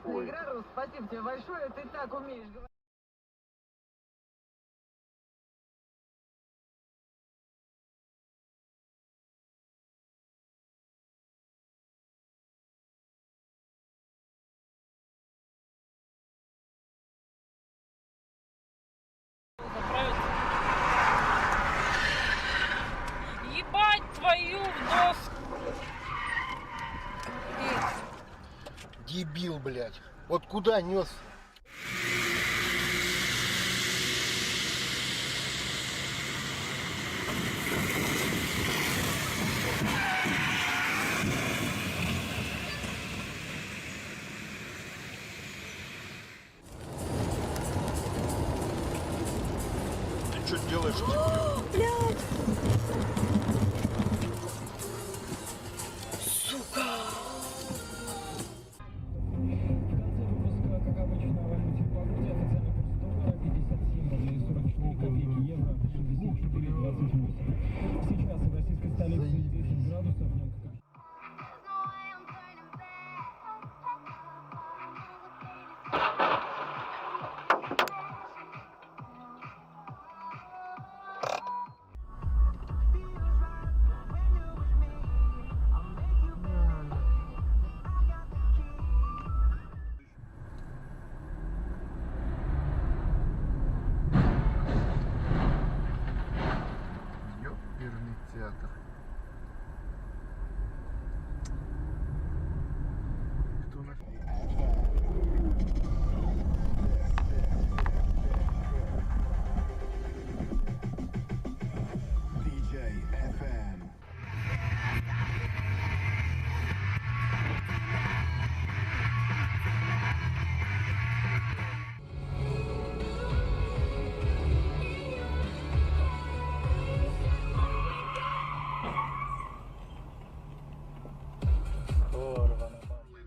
Классная игра, Рус, спасибо тебе большое, ты так умеешь говорить. Ебать твою в доску! Дебил, блядь. Вот куда нес? Ты что делаешь? Блядь! Как обычно, о валюте в погоде. Официальный курс доллара 57 рублей 44 копейки, евро 64,28. Сейчас в российской столице 10 градусов, днем как Ёперный театр. Кто на... DJ FM.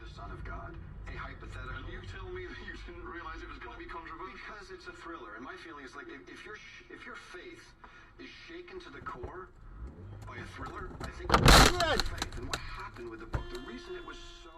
The Son of God. A hypothetical. You tell me that you didn't realize it was going to be controversial? Because it's a thriller, and my feeling is like if your faith is shaken to the core by a thriller, I think that's faith. And what happened with the book? The reason it was so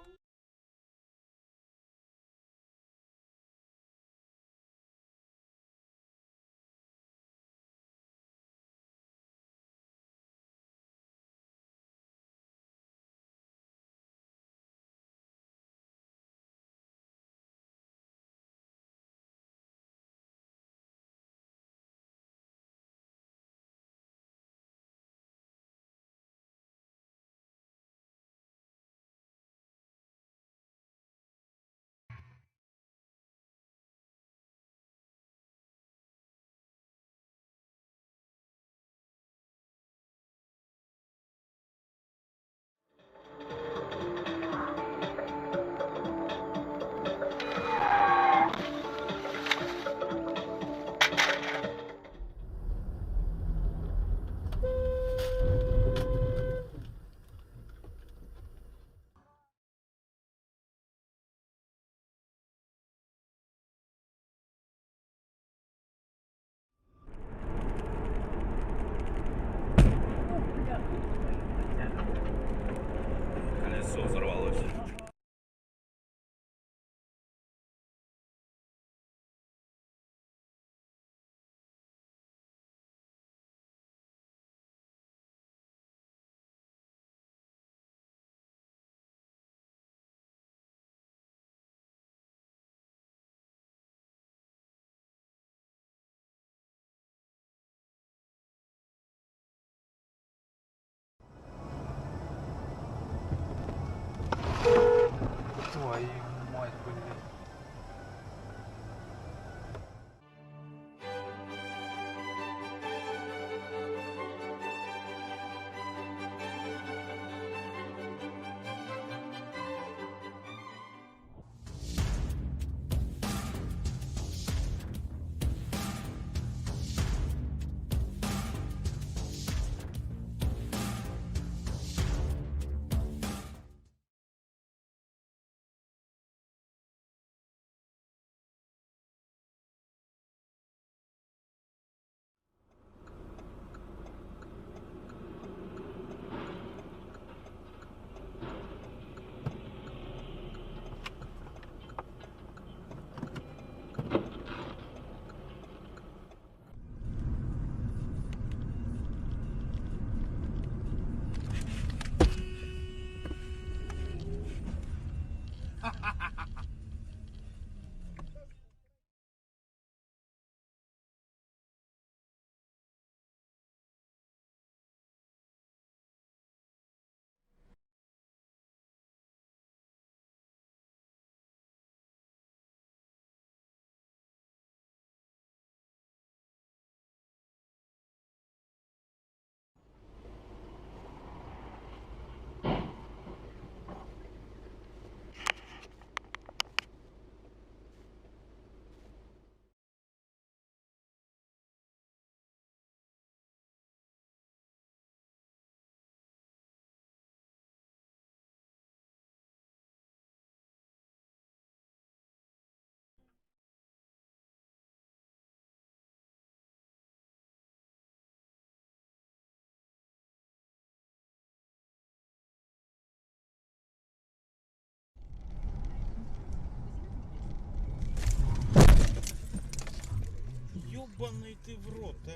Ёбаный ты в рот, а.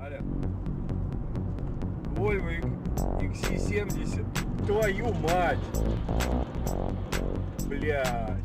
Аля. Volvo XC70. Твою мать. Блядь.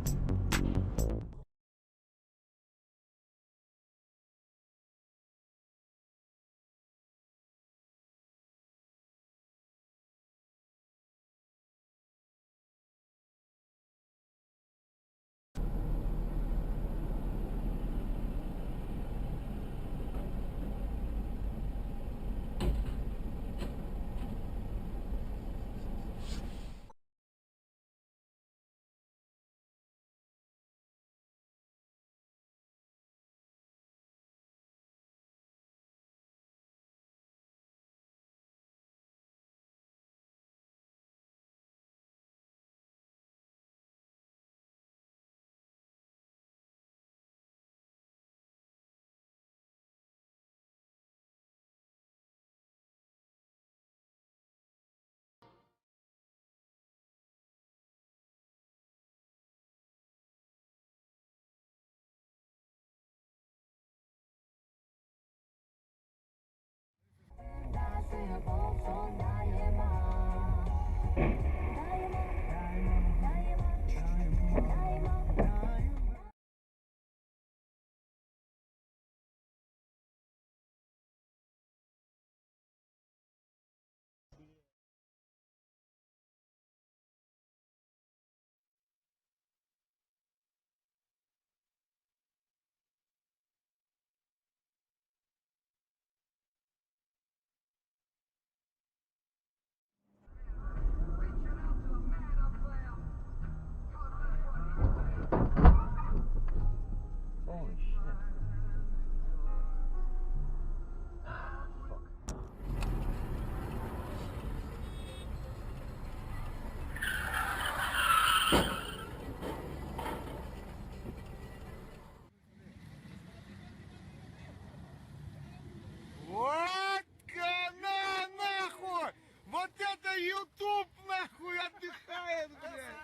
Вот нахуй! Вот это YouTube нахуй отдыхает, блядь!